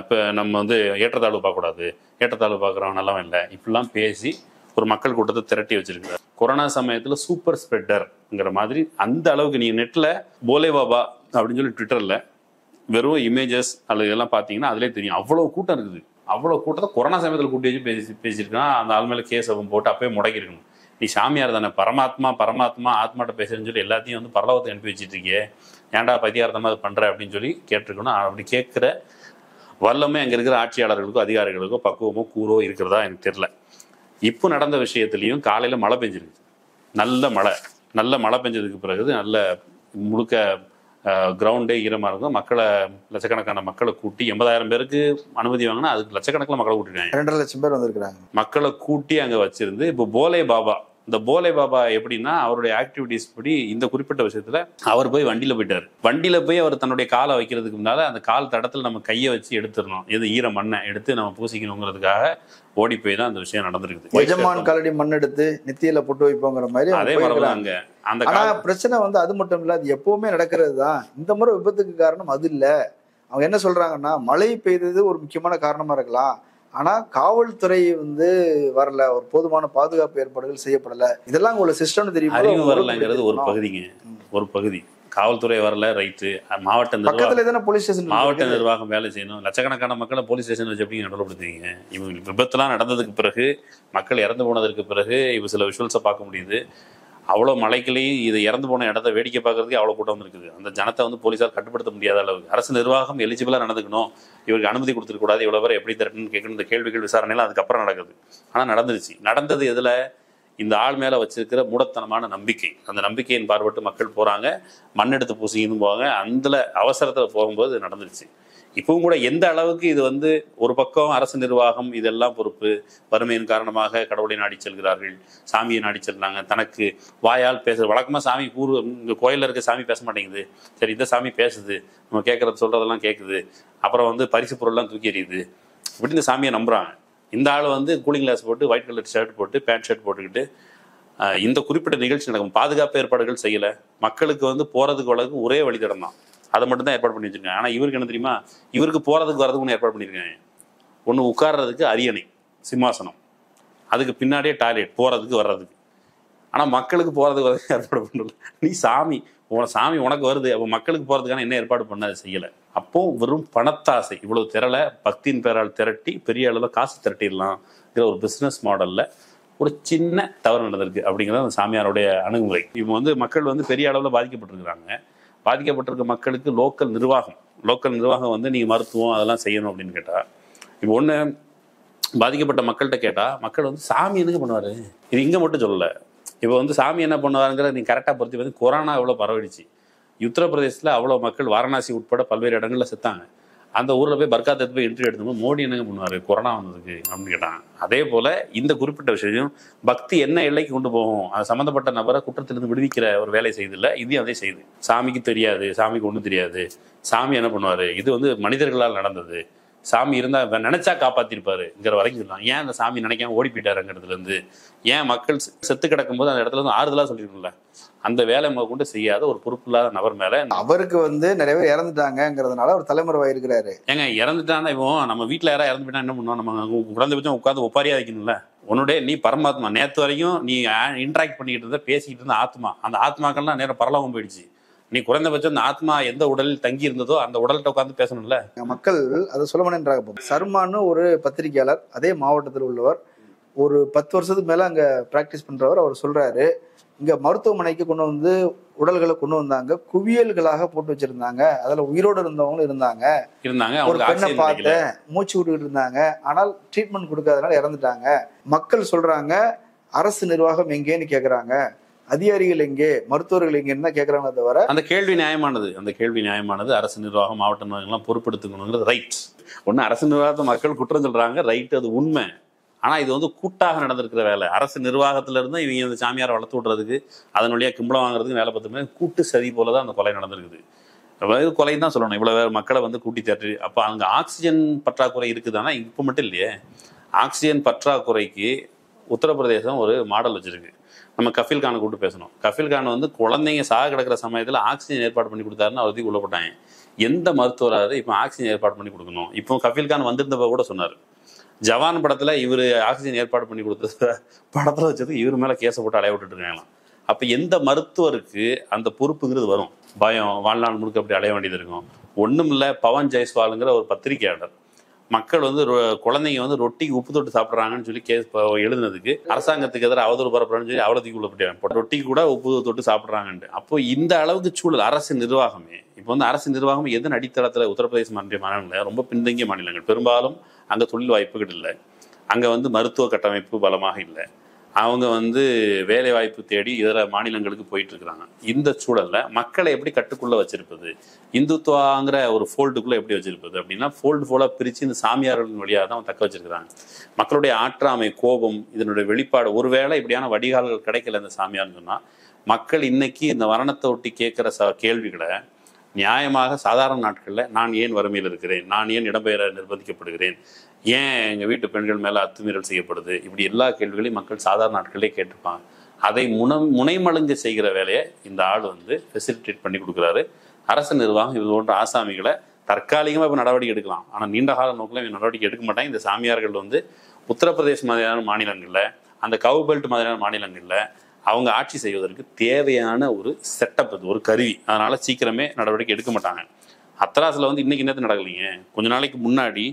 இப்போ நம்ம வந்து ஏற்றத்தாழ்வு பார்க்கக்கூடாது, ஏற்றத்தாழ்வு பார்க்குறவங்க நல்லா இல்லை, இப்படிலாம் பேசி ஒரு மக்கள் கூட்டத்தை திரட்டி வச்சிருக்கிறார். கொரோனா சமயத்தில் சூப்பர் ஸ்ப்ரெட்டர்ங்கிற மாதிரி அந்த அளவுக்கு நீங்கள் நெட்டில் போலே பாபா அப்படின்னு சொல்லி ட்விட்டரில் வெறும் இமேஜஸ் அல்லது இதெல்லாம் பார்த்தீங்கன்னா அதிலே தெரியும். அவ்வளோ கூட்டம் இருக்குது. அவ்வளோ கூட்டத்தை கொரோனா சமயத்தில் கூட்டி வச்சு பேசியிருக்கான். அந்த ஆள் மேலே கேஸ் போட்டு அப்பயே முடக்கிருக்கணும். நீ சாமியார் தானே, பரமாத்மா ஆத்மாட்ட பேசுறேன்னு சொல்லி எல்லாத்தையும் வந்து பரலோகத்தை அனுப்பி வச்சுட்டு இருக்கியே, ஏன்டா பத்தியார்த்தமாக அது பண்ணுற அப்படின்னு சொல்லி கேட்டிருக்கணும். அப்படி கேட்குற வல்லமே அங்கே இருக்கிற ஆட்சியாளர்களுக்கோ அதிகாரிகளுக்கோ பக்குவமோ கூறோ இருக்கிறதா எனக்கு தெரியல. இப்போ நடந்த விஷயத்துலையும் காலையில் மழை பெஞ்சிருக்கு, நல்ல மழை பெஞ்சதுக்கு பிறகு நல்ல முழுக்க கிரவுண்டே ஈரமாக இருக்கும். லட்சக்கணக்கான மக்களை கூட்டி 80,000 பேருக்கு அனுமதி வாங்கினா அதுக்கு லட்சக்கணக்கில் மக்களை கூட்டிருக்காங்க. 2.5 லட்சம் பேர் வந்திருக்கிறாங்க. மக்களை கூட்டி அங்கே வச்சிருந்து இப்போ போலே பாபா இந்த போலே பாபா எப்படின்னா அவருடைய ஆக்டிவிட்டிஸ் படி இந்த குறிப்பிட்ட விஷயத்துல அவர் போய் வண்டியில போயிட்டாரு. வண்டியில போய் அவர் தன்னுடைய காலை வைக்கிறதுக்கு முன்னால அந்த கால் தடத்துல நம்ம கையை வச்சு எடுத்துடணும், எது ஈர மண்ணை எடுத்து நம்ம பூசிக்கணுங்கிறதுக்காக ஓடி போய் தான் அந்த விஷயம் நடந்திருக்குது. எஜமான் காலடி மண் எடுத்து நெத்தியில போட்டு வைப்போங்கிற மாதிரி அதே மாதிரிதான் அங்க அந்த ஆனா பிரச்சனை வந்து அது மட்டும் இல்ல, அது எப்பவுமே நடக்கிறது தான். இந்த முறை விபத்துக்கு காரணம் அது இல்ல. அவங்க என்ன சொல்றாங்கன்னா மழை பெய்தது ஒரு முக்கியமான காரணமா இருக்கலாம், ஆனா காவல்துறை வந்து வரல, ஒரு போதுமான பாதுகாப்பு ஏற்பாடுகள் செய்யப்படல, இதெல்லாம் உங்களோட சிஸ்டம்னு தெரியும். அறிவு வரலங்கிறது ஒரு பகுதிங்க, ஒரு பகுதி. காவல்துறை வரல, ரைட்டு. மாவட்ட மாவட்ட நிர்வாகம் வேலை செய்யணும். லட்சக்கணக்கான மக்களை போலீஸ் ஸ்டேஷன் வச்சு எப்படி நடைமுறைப்படுத்துவீங்க? இவங்க விபத்துலாம் நடந்ததுக்கு பிறகு, மக்கள் இறந்து போனதற்கு பிறகு இப்போ சில விஷுவல்ஸை பார்க்க முடியுது. அவ்வளோ மலைகளையும் இது இறந்து போன இடத்த வேடிக்கை பார்க்கறதுக்கு அவ்வளோ கூட்டம் வந்துருக்குது. அந்த ஜனத்தை வந்து போலீஸார் கட்டுப்படுத்த முடியாத அளவுக்கு அரசு நிர்வாகம் எலிஜிபிளாக நடந்துக்கணும், இவருக்கு அனுமதி கொடுத்துருக்கூடாது, இவ்வளோ பேர் எப்படி திரட்டுன்னு கேட்கணும், இந்த கேள்விகள் விசாரணைலாம் அதுக்கப்புறம் நடக்குது. ஆனால் நடந்துருச்சு. நடந்தது எதில்? இந்த ஆள் மேலே வச்சிருக்கிற மூடத்தனமான நம்பிக்கை. அந்த நம்பிக்கையின் பார்வைட்டு மக்கள் போகிறாங்க, மண்ணெடுத்து பூசிக்கின்னு போவாங்க. அந்த அவசரத்தில் போகும்போது நடந்துருச்சு. இப்பவும் கூட எந்த அளவுக்கு இது வந்து ஒரு பக்கம் அரசு நிர்வாகம் இதெல்லாம் பொறுப்பு, வறுமையின் காரணமாக கடவுளை நாடி செல்கிறார்கள், சாமியை நாடி செல்றாங்க, தனக்கு வாயால் பேசுறது வழக்கமாக சாமி இங்கே கோயிலில் இருக்க சாமி பேச மாட்டேங்குது, சரி இந்த சாமி பேசுது, நம்ம கேட்கறது சொல்றதெல்லாம் கேட்குது, அப்புறம் வந்து பரிசு பொருள்லாம் தூக்கி எறியுது, இப்படி இந்த சாமியை நம்புறாங்க. இந்த ஆள் வந்து கூலிங் கிளாஸ் போட்டு ஒயிட் கலர் ஷர்ட் போட்டு பேண்ட் ஷர்ட் போட்டுக்கிட்டு இந்த குறிப்பிட்ட நிகழ்ச்சி நடக்கும். பாதுகாப்பு ஏற்பாடுகள் செய்யலை, மக்களுக்கு வந்து போறதுக்கு வழக்கு ஒரே வழித்தடம் தான், அதை மட்டும் தான் ஏற்பாடு பண்ணி வச்சிருக்காங்க. ஆனால் இவருக்கு என்ன தெரியுமா? இவருக்கு போறதுக்கு வரதுக்கு ஒன்று ஏற்பாடு பண்ணியிருக்காங்க. ஒன்று உட்கார்றதுக்கு அரியணை சிம்மாசனம், அதுக்கு பின்னாடியே டாய்லெட் போறதுக்கு வர்றதுக்கு. ஆனால் மக்களுக்கு போறதுக்கு வரதுக்கு ஏற்பாடு பண்ணல. நீ சாமி சாமி உனக்கு வருது, அப்போ மக்களுக்கு போறதுக்கான என்ன ஏற்பாடு பண்ண அதை செய்யலை. அப்போ வெறும் பணத்தாசை, இவ்வளவு திரள பக்தியின் பேரால் திரட்டி பெரிய அளவில் காசு திரட்டிடலாம்ங்கிற ஒரு பிஸ்னஸ் மாடல்ல ஒரு சின்ன தவறு நடந்திருக்கு அப்படிங்கிறது அந்த சாமியாருடைய அணுகுமுறை. இவங்க வந்து மக்கள் வந்து பெரிய அளவில் பாதிக்கப்பட்டிருக்கிறாங்க. பாதிக்கப்பட்டிருக்க மக்களுக்கு லோக்கல் நிர்வாகம் வந்து நீங்கள் மருத்துவம் அதெல்லாம் செய்யணும் அப்படின்னு கேட்டால், இப்போ ஒன்று பாதிக்கப்பட்ட மக்கள்கிட்ட கேட்டால் மக்கள் வந்து சாமி என்னங்க பண்ணுவார், இது இங்கே மட்டும் சொல்லலை. இப்போ வந்து சாமி என்ன பண்ணுவாருங்கிற நீங்கள் கரெக்டாக பொறுத்து வந்து கொரோனா எவ்வளோ பரவிடுச்சு. உத்தரப்பிரதேசத்தில் அவ்வளோ மக்கள், வாரணாசி உட்பட பல்வேறு இடங்களில் செத்தாங்க. அந்த ஊரில் போய் பர்காத் எடுத்து போய் இன்டர்வியூ எடுத்தும்போது மோடி என்னங்க பண்ணுவார் கொரோனா வந்ததுக்கு அப்படின்னு கேட்டாங்க. அதே போல் இந்த குறிப்பிட்ட விஷயம் பக்தி என்ன எல்லைக்கு கொண்டு போகும், அது சம்மந்தப்பட்ட நபரை குற்றத்திலிருந்து விடுவிக்கிற ஒரு வேலை செய்தில்லை, இதையும் அதே செய்யுது. சாமிக்கு தெரியாது, சாமிக்கு ஒன்றும் தெரியாது, சாமி என்ன பண்ணுவார், இது வந்து மனிதர்களால் நடந்தது, சாமி இருந்தால் நினைச்சா காப்பாற்றிருப்பாருங்கிற வரைக்கும் சொல்லலாம். ஏன் அந்த சாமி நினைக்காம ஓடி போயிட்டாருங்கிறதுலேருந்து, ஏன் மக்கள் செத்து கிடக்கும்போது அந்த இடத்துல இருந்து ஆறுதலாக சொல்லிருக்கும்ல, அந்த வேலை கொண்டு செய்யாத ஒரு பொறுப்பில்லாத நபர் மேல அவருக்கு வந்து நிறைய பேர் இறந்துட்டாங்கிறதுனால அவர் தலைமுறை இருக்கிறாரு. ஏங்க இறந்துட்டான்னா இப்போ நம்ம வீட்டில் யாராவது இறந்து போயிட்டா என்ன பண்ணுவோம்? நம்ம குறைந்தபட்சம் உட்காந்து ஒப்பாரியா வைக்கணும்ல. உன்னுடைய நீ பரமாத்மா, நேற்று வரைக்கும் நீ இன்ட்ராக்ட் பண்ணிக்கிட்டு இருந்த, பேசிக்கிட்டு இருந்த ஆத்மா, அந்த ஆத்மாக்கள்லாம் நேரம் பரலோகம் போயிடுச்சு. நீ குறைந்தபட்சம் அந்த ஆத்மா எந்த உடலில் தங்கி இருந்ததோ அந்த உடல்கிட்ட உட்காந்து பேசணும்ல. மக்கள் அதை சொல்ல மாட்டேன்றாங்க. சர்மான்னு ஒரு பத்திரிகையாளர் அதே மாவட்டத்தில் உள்ளவர், ஒரு 10 வருஷத்துக்கு மேல அங்க பிராக்டிஸ் பண்றவர், அவர் சொல்றாரு, இங்க மருத்துவமனைக்கு கொண்டு வந்து உடல்களை கொண்டு வந்தாங்க, குவியல்களாக போட்டு வச்சிருந்தாங்க, அதுல உயிரோடு இருந்தவங்களும் இருந்தாங்க. ஒரு பெண்ணை பார்த்து மூச்சு விட்டுக்கிட்டு இருந்தாங்க, ஆனால் ட்ரீட்மெண்ட் கொடுக்காதனால இறந்துட்டாங்க. மக்கள் சொல்றாங்க அரசு நிர்வாகம் எங்கேன்னு கேக்குறாங்க, அதிகாரிகள் எங்கே, மருத்துவர்கள் எங்கன்னு தான் கேட்கறாங்க. தவிர அந்த கேள்வி நியாயமானது. அரசு நிர்வாகம், மாவட்ட நிர்வாகம்லாம் பொறுப்பெடுத்துக்கணுங்கிறது ரைட். ஒன்று அரசு நிர்வாகத்தை மக்கள் குற்றம் சொல்றாங்க, ரைட், அது உண்மை. ஆனால் இது வந்து கூட்டாக நடந்திருக்கிற வேலை. அரசு நிர்வாகத்துல இருந்து இவங்க இந்த சாமியாரை வளர்த்து விடுறதுக்கு, அதன் வழியாக கிம்பளம் வாங்குறதுக்கு வேலை பார்த்துமே கூட்டு சதி போல தான் அந்த கொலை நடந்திருக்குது. கொலை தான் சொல்லணும். இவ்வளோ மக்களை வந்து கூட்டி தேட்டு. அப்போ அங்கே ஆக்சிஜன் பற்றாக்குறை இருக்குதானா? இப்போ மட்டும் இல்லையே, ஆக்சிஜன் பற்றாக்குறைக்கு உத்தரப்பிரதேசம் ஒரு மாடல் வச்சிருக்கு. நம்ம கஃபீல் கானை கூப்பிட்டு பேசணும். கஃபீல் கான் வந்து குழந்தைங்க சாக கிடக்கிற சமயத்தில் ஆக்சிஜன் ஏற்பாடு பண்ணி கொடுத்தாருன்னு அவருக்கு உள்ளப்பட்டாங்க. எந்த மருத்துவராவது இப்போ ஆக்சிஜன் ஏற்பாடு பண்ணி கொடுக்கணும்? இப்போ கஃபீல் கான் வந்திருந்தப்ப கூட சொன்னார், ஜவான் படத்துல இவர் ஆக்சிஜன் ஏற்பாடு பண்ணி கொடுத்தது படத்துல வச்சது இவர் மேல கேஸை போட்டு அலைய விட்டுட்டு இருக்காங்களாம். அப்ப எந்த மருத்துவருக்கு அந்த பொறுப்புங்கிறது வரும்? பயம், வாழ்நாள் முழுக்க அப்படி அலைய வேண்டியது இருக்கும். ஒண்ணும் இல்ல, பவன் ஜெய்ஸ்வாலுங்கிற ஒரு பத்திரிகையாளர் மக்கள் வந்து குழந்தைங்க வந்து ரொட்டிக்கு உப்பு தொட்டு சாப்பிட்றாங்கன்னு சொல்லி கேஸ் எழுதுனதுக்கு அரசாங்கத்துக்கு எதிராக அவதூறு பரப்புறான்னு சொல்லி அவலத்துக்கு உள்ள போட்டாங்க. ரொட்டிக்கு கூட உப்பு தொட்டு சாப்பிட்றாங்கன்ட்டு. அப்போ இந்த அளவுக்கு சூழல் அரசு நிர்வாகமே, இப்போ வந்து அரசு நிர்வாகம் எதன் அடித்தளத்தில் உத்தரப்பிரதேச மாநிலங்களில் ரொம்ப பின்தங்கிய மாநிலங்கள், பெரும்பாலும் அங்கே தொழில் வாய்ப்புகள் இல்லை, அங்கே வந்து மருத்துவ கட்டமைப்பு பலமாக இல்லை, அவங்க வந்து வேலை வாய்ப்பு தேடி இதர மாநிலங்களுக்கு போயிட்டு இருக்கிறாங்க. இந்த சூழல்ல மக்களை எப்படி கட்டுக்குள்ள வச்சிருப்பது, இந்துத்துவாங்கிற ஒரு ஃபோல்டுக்குள்ள எப்படி வச்சிருப்பது அப்படின்னா ஃபோல்டா பிரிச்சு இந்த சாமியார்களின் வழியாக தான் தக்க வச்சிருக்கிறாங்க. மக்களுடைய ஆற்றாமை, கோபம், இதனுடைய வெளிப்பாடு. ஒருவேளை இப்படியான வடிகால்கள் கிடைக்கல இந்த சாமியார்னு சொன்னா, மக்கள் இன்னைக்கு இந்த மரணத்தை ஒட்டி கேட்கிற கேள்விகளை நியாயமாக சாதாரண நாட்களில் நான் ஏன் வறுமையில் இருக்கிறேன், நான் ஏன் இடம்பெயர நிர்பந்திக்கப்படுகிறேன், ஏன் எங்கள் வீட்டு பெண்கள் மேலே அத்துமீறல் செய்யப்படுது, இப்படி எல்லா கேள்விகளையும் மக்கள் சாதாரண நாட்களே கேட்டிருப்பாங்க. அதை முனைமழுங்க செய்கிற வேலையை இந்த ஆள் வந்து ஃபெசிலிட்டேட் பண்ணி கொடுக்குறாரு. அரசு நிர்வாகம் இது போன்ற ஆசாமிகளை தற்காலிகமாக இப்போ நடவடிக்கை எடுக்கலாம், ஆனால் நீண்ட கால நோக்கில் இவங்க நடவடிக்கை எடுக்க மாட்டாங்க. இந்த சாமியார்கள் வந்து உத்தரப்பிரதேஷ் மாதிரியான மாநிலங்களில், அந்த கவு பெல்ட் மாதிரியான மாநிலங்களில் அவங்க ஆட்சி செய்வதற்கு தேவையான ஒரு செட்டப், அது ஒரு கருவி. அதனால சீக்கிரமே நடவடிக்கை எடுக்க மாட்டாங்க. ஹத்ராஸில் வந்து இன்னைக்கு நேரத்தில் நடக்கலைங்க. கொஞ்ச நாளைக்கு முன்னாடி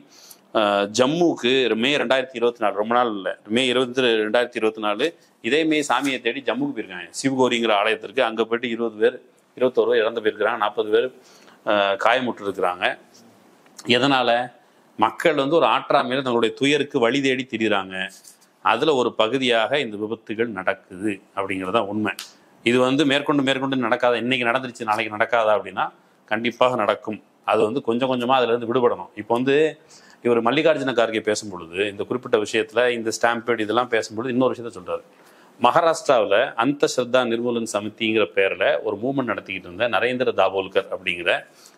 ஜம்முக்கு மே 2024, ரொம்ப நாள் இல்லை, மே 20, 2024 இதே மே சாமியை தேடி ஜம்முக்கு போயிருக்காங்க. சிவகோரிங்கிற ஆலயத்திற்கு. அங்கே போயிட்டு 20 பேர் 21 பேர் இறந்து போயிருக்கிறாங்க, 40 பேர் காயமுற்று இருக்கிறாங்க. எதனால்? மக்கள் வந்து ஒரு ஆற்றாமையில் தங்களுடைய துயருக்கு வழி தேடி திரிகிறாங்க. அதில் ஒரு பகுதியாக இந்த விபத்துகள் நடக்குது அப்படிங்கிறதான் உண்மை. இது வந்து மேற்கொண்டு நடக்காத, இன்னைக்கு நடந்துருச்சு நாளைக்கு நடக்காதா அப்படின்னா கண்டிப்பாக நடக்கும். அது வந்து கொஞ்சம் கொஞ்சமாக அதுலேருந்து விடுபடணும். இப்போ வந்து இவர் மல்லிகார்ஜுன கார்கே பேசும்பொழுது இந்த குறிப்பிட்ட விஷயத்தில் இந்த ஸ்டாம்பேட் இதெல்லாம் பேசும்பொழுது இன்னொரு விஷயத்த சொல்கிறார். மகாராஷ்டிராவில் அந்த ஸ்ரத்தா நிர்மூலன் சமிதிங்கிற பேரில் ஒரு மூவ்மெண்ட் நடத்திக்கிட்டு இருந்த நரேந்திர தாபோல்கர் அப்படிங்கிற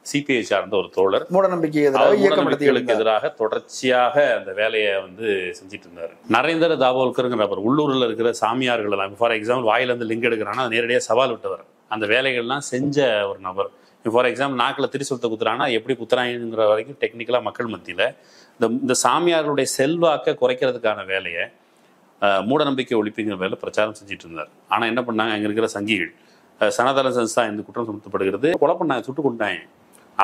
சிபிஐ சார்ந்த ஒரு தோழர் மூடநம்பிக்கைகளுக்கு எதிராக தொடர்ச்சியாக அந்த வேலையை வந்து செஞ்சுட்டு இருந்தார். நரேந்திர தாபோல்கருங்கிற அவர் உள்ளூரில் இருக்கிற சாமியார்கள் எல்லாம், ஃபார் எக்ஸாம்பிள் வாயிலிருந்து லிங்க் எடுக்கிறாங்கன்னா அது நேரடியாக சவால் விட்டவர், அந்த வேலைகள்லாம் செஞ்ச ஒரு நபர். ஃபார் எக்ஸாம்பிள் நாக்கில் திரிசூலத்தை குத்துறாங்கன்னா எப்படி குத்துறாங்கிற வரைக்கும் டெக்னிக்கலாக மக்கள் மத்தியில் இந்த சாமியார்களுடைய செல்வாக்கை குறைக்கிறதுக்கான வேலையை மூடநம்பிக்கை ஒழிப்புங்கிற வேலை பிரச்சாரம் செஞ்சுட்டு இருந்தார். ஆனால் என்ன பண்ணாங்க, அங்கே இருக்கிற சங்கிகள், சனாதன சன்ஸ்தா இந்த குற்றம் சுமத்தப்படுகிறது, கொலை பண்ணாங்க, சுட்டு கொண்டாங்க.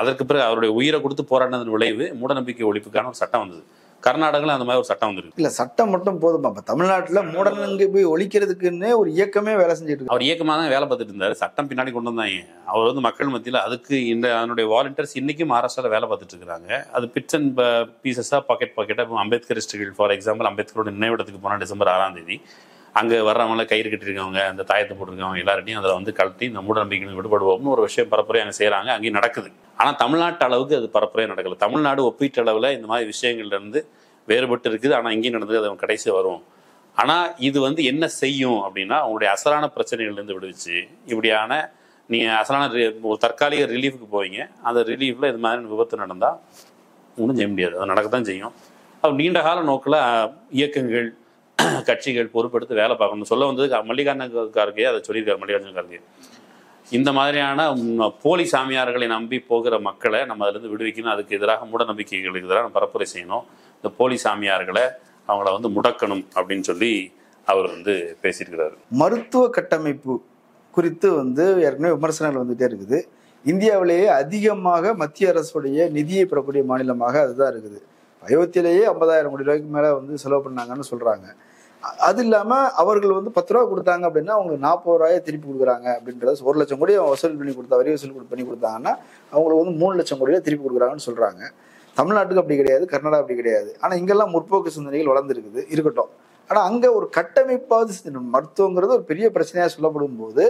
அதற்கு பிறகு அவருடைய உயிரை கொடுத்து போராடினதன் விளைவு மூடநம்பிக்கை ஒழிப்புக்கான ஒரு சட்டம் வந்தது. கர்நாடகாவில் அந்த மாதிரி ஒரு சட்டம் வந்துருக்கு. இல்லை, சட்டம் மட்டும் போதுமா? இப்போ தமிழ்நாட்டில் மூடநம்பிக்கை ஒழிக்கிறதுக்குன்னே ஒரு இயக்கமே வேலை செஞ்சுட்டு இருக்கு. அவர் இயக்கமாக தான் வேலை பார்த்துட்டு இருந்தார். சட்டம் பின்னாடி கொண்டு வந்தாங்க. அவர் வந்து மக்கள் மத்தியில் அதுக்கு அதனுடைய வாலண்டியர்ஸ் இன்னைக்கும் மகாராஷ்டிராவில் வேலை பார்த்துட்டு இருக்கிறாங்க. அது பிட்ஸ் அண்ட் பீசஸாக பாக்கெட்டாக அம்பேத்கரிஸ்டுகள், ஃபார் எக்ஸாம்பிள் அம்பேத்கரோட நினைவிடத்துக்கு போனால் டிசம்பர் 6 அங்கே வர்றவங்கள கயிறு கட்டிருக்கவங்க, அந்த தாயத்தை போட்டிருக்கவங்க எல்லார்ட்டையும் அதில் வந்து கழட்டி இந்த மூடநம்பிக்கைகள் விடுபடுவோம்னு ஒரு விஷயம் பரப்புரை அங்கே செய்கிறாங்க. அங்கேயும் நடக்குது. ஆனால் தமிழ்நாட்டு அளவுக்கு அது பரப்புரையாக நடக்கல. தமிழ்நாடு ஒப்பீட்டு அளவில் இந்த மாதிரி விஷயங்கள்லேருந்து வேறுபட்டு இருக்குது. ஆனால் இங்கேயும் நடந்தது, அது கடைசி வரும். ஆனால் இது வந்து என்ன செய்யும் அப்படின்னா, அவங்களுடைய அசலான பிரச்சனைகள்லேருந்து விடுவிச்சு இப்படியான நீங்கள் அசலான ஒரு தற்காலிக ரிலீஃபுக்கு போவீங்க. அந்த ரிலீஃபில் இது மாதிரி விபத்து நடந்தால் ஒன்றும் செய்ய முடியாது, அது நடக்கத்தான் செய்யும். அது நீண்ட கால நோக்கில் இயக்கங்கள், கட்சிகள் பொறுப்பெடுத்து வேலை பார்க்கணும். சொல்ல வந்தது மல்லிகார்ஜுன கார்கே அதை சொல்லியிருக்காரு. மல்லிகார்ஜுன கார்கே இந்த மாதிரியான போலி சாமியார்களை நம்பி போகிற மக்களை நம்ம அதிலிருந்து விடுவிக்கணும். அதுக்கு எதிராக மூடநம்பிக்கைகளுக்கு எதிராக பரப்புரை செய்யணும். இந்த போலி சாமியார்களை அவங்கள வந்து முடக்கணும் அப்படின்னு சொல்லி அவர் வந்து பேசியிருக்கிறாரு. மருத்துவ கட்டமைப்பு குறித்து வந்து ஏற்கனவே விமர்சனங்கள் வந்துட்டே இருக்குது. இந்தியாவிலேயே அதிகமாக மத்திய அரசுடைய நிதியை பெறக்கூடிய மாநிலமாக அதுதான் இருக்குது. அயோத்தியிலேயே 50,000 கோடி ரூபாய்க்கு மேலே வந்து செலவு பண்ணாங்கன்னு சொல்கிறாங்க. அது இல்லாமல் அவர்கள் வந்து 10 ரூபா கொடுத்தாங்க அப்படின்னா அவங்களுக்கு 40 ரூபாயை திருப்பி கொடுக்குறாங்க அப்படின்றத, 1 லட்சம் கோடி வசூல் பண்ணி கொடுத்தா, வரி வசூல் பண்ணி கொடுத்தாங்கன்னா அவங்களுக்கு வந்து 3 லட்சம் கோடியை திருப்பி கொடுக்குறாங்கன்னு சொல்கிறாங்க. தமிழ்நாட்டுக்கு அப்படி கிடையாது, கர்நாடகா அப்படி கிடையாது. ஆனால் இங்கெல்லாம் முற்போக்கு சிந்தனைகள் வளர்ந்துருக்குது, இருக்கட்டும். ஆனால் அங்கே ஒரு கட்டமைப்பாவது செஞ்சணும். மருத்துவங்கிறது ஒரு பெரிய பிரச்சனையாக சொல்லப்படும் போது